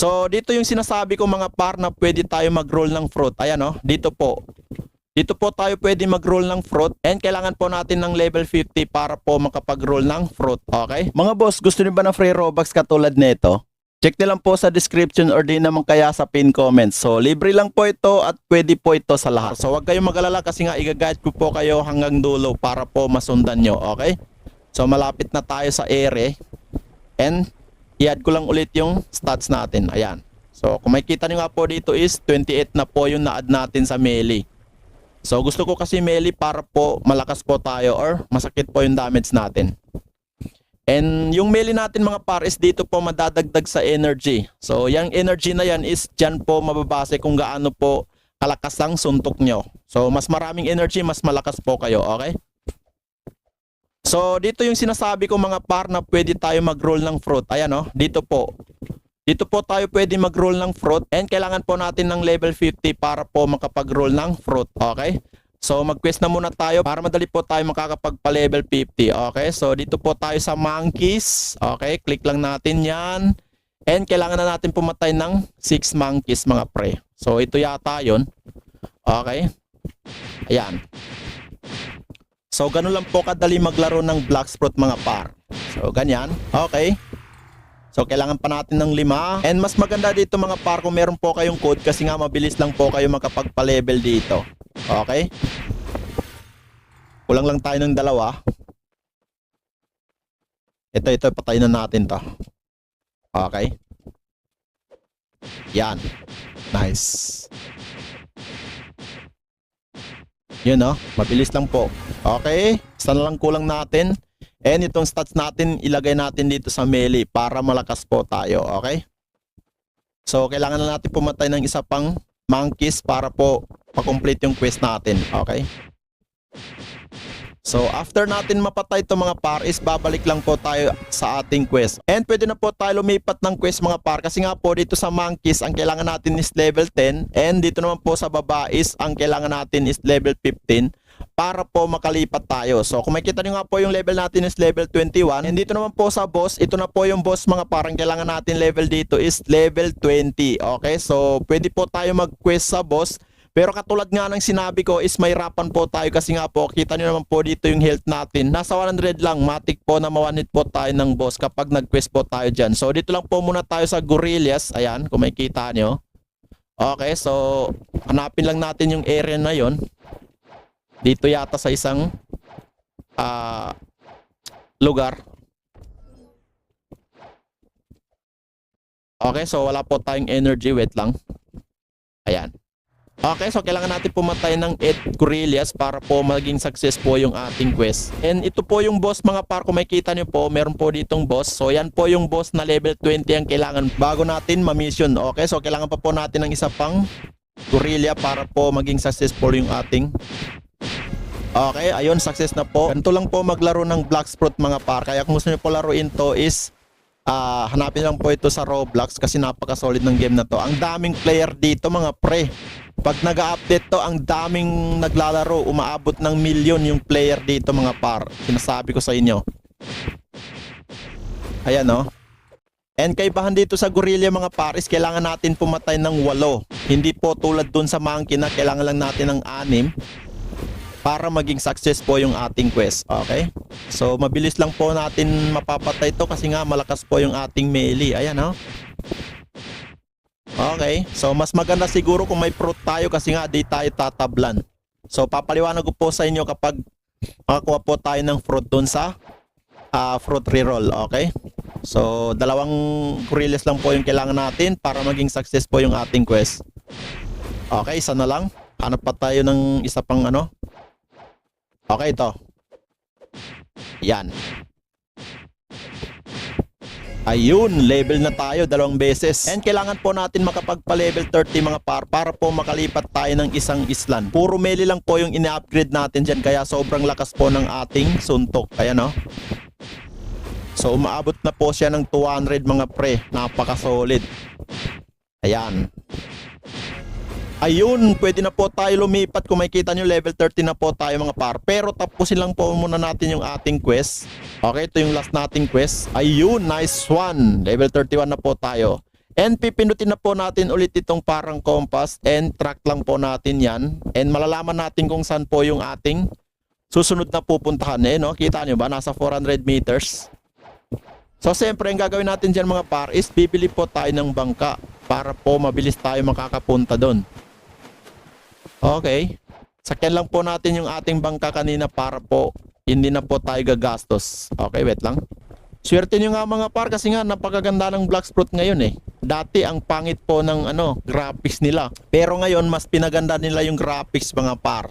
So dito yung sinasabi ko mga par na pwede tayo mag-roll ng fruit. Ayan oh, dito po. Dito po tayo pwede mag-roll ng fruit and kailangan po natin ng level 50 para po makapag-roll ng fruit. Okay? Mga boss, gusto niyo ba ng free Robux katulad nito? Check nyo lang po sa description or di naman kaya sa pin comments. So libre lang po ito at pwede po ito sa lahat. So huwag kayong mag-alala kasi nga i-guide ko po kayo hanggang dulo para po masundan nyo. Okay? So malapit na tayo sa ere and i-add ko lang ulit yung stats natin. Ayan. So kung makikita nyo nga po dito is 28 na po yung na-add natin sa melee. So gusto ko kasi melee para po malakas po tayo or masakit po yung damage natin. And yung melee natin mga par is dito po madadagdag sa energy. So yung energy na yan is dyan po mababase kung gaano po kalakas ang suntok nyo. So mas maraming energy, mas malakas po kayo. Okay? So dito yung sinasabi ko mga par na pwede tayo mag-roll ng fruit. Ayan o, dito po. Dito po tayo pwede mag-roll ng fruit and kailangan po natin ng level 50 para po makapag-roll ng fruit. Okay? So mag-quest na muna tayo para madali po tayo makakapagpa-level 50. Okay? So dito po tayo sa monkeys. Okay? Click lang natin yan. And kailangan na natin pumatay ng 6 monkeys mga pre. So ito yata yun. Okay? Ayan. So ganun lang po kadali maglaro ng black fruit mga par. So ganyan. Okay? So kailangan pa natin ng 5. And mas maganda dito mga par kung meron po kayong code kasi nga mabilis lang po kayo makapagpa-level dito. Okay? Kulang lang tayo ng 2. Ito patayin na natin to. Okay? Yan. Nice. Yun oh, mabilis lang po. Okay? Isa na lang kulang natin. And itong stats natin, ilagay natin dito sa melee para malakas po tayo. Okay? So, kailangan na natin pumatay ng isa pang monkeys para po pa-complete yung quest natin. Okay? So, after natin mapatay itong mga par is babalik lang po tayo sa ating quest. And pwede na po tayo lumipat ng quest mga par kasi nga po dito sa monkeys ang kailangan natin is level 10 and dito naman po sa baba is ang kailangan natin is level 15 para po makalipat tayo. So kung makikita nyo nga po yung level natin is level 21 and dito naman po sa boss, ito na po yung boss mga parang kailangan natin level dito is level 20. Okay, so pwede po tayo mag-quest sa boss. Pero katulad nga ng sinabi ko is may hirapan po tayo kasi nga po kita nyo naman po dito yung health natin. Nasa 100 lang, matik po na mawanit po tayo ng boss kapag nag-quest po tayo dyan. So dito lang po muna tayo sa gorillas. Ayan, kung makikita nyo. Okay, so hanapin lang natin yung area na yon. Dito yata sa isang lugar. Okay, so wala po tayong energy. Wait lang. Ayan. Okay, so kailangan natin pumatay ng 8 gorillas para po maging success po yung ating quest. And ito po yung boss mga par, kung makikita nyo po, meron po ditong boss. So yan po yung boss na level 20 ang kailangan bago natin ma-mission. Okay, so kailangan pa po natin ng isa pang gorilla para po maging successful yung ating. Okay, ayun, success na po. Ganito lang po maglaro ng black fruit mga par. Kaya kung gusto nyo po laruin to is hanapin lang po ito sa Roblox kasi napaka-solid ng game na to. Ang daming player dito mga pre. Pag nag-update to, ang daming naglalaro. Umaabot ng milyon yung player dito mga par. Sinasabi ko sa inyo. Ayan o. And kaibahan dito sa gorilla mga par is kailangan natin pumatay ng 8. Hindi po tulad dun sa monkey na kailangan lang natin ng 6 para maging success po yung ating quest. Okay? So mabilis lang po natin mapapatay to kasi nga malakas po yung ating melee. Ayan o. Okay, so mas maganda siguro kung may fruit tayo kasi nga di tayo tatablan. So papaliwanag ko po sa inyo kapag makakuha po tayo ng fruit dun sa fruit reroll. Okay, so 2 gorillas lang po yung kailangan natin para maging success po yung ating quest. Okay, isa na lang. Hanap pa tayo ng isa pang ano. Okay, ito. Yan. Ayun, level na tayo 2 beses. And kailangan po natin makapagpa-level 30 mga par para po makalipat tayo ng isang island. Puro melee lang po yung ina-upgrade natin dyan kaya sobrang lakas po ng ating suntok. Ayan o. So umaabot na po siya ng 200 mga pre. Napaka-solid. Ayan. Ayun, pwede na po tayo lumipat. Kung makikita nyo, level 30 na po tayo mga par. Pero tapusin lang po muna natin yung ating quest. Okay, ito yung last nating quest. Ayun, nice one. Level 31 na po tayo. And pipindutin na po natin ulit itong parang compass and track lang po natin yan. And malalaman natin kung saan po yung ating susunod na pupuntahan. Eh, no? Kita nyo ba? Nasa 400 meters. So, siyempre, ang gagawin natin dyan mga par is bibili po tayo ng bangka para po mabilis tayo makakapunta doon. Okay. Sakyan lang po natin yung ating bangka kanina para po hindi na po tayo gagastos. Okay, wait lang. Swerte nyo nga mga par kasi nga napakaganda ng Blacksprout ngayon eh. Dati ang pangit po ng graphics nila. Pero ngayon mas pinaganda nila yung graphics mga par.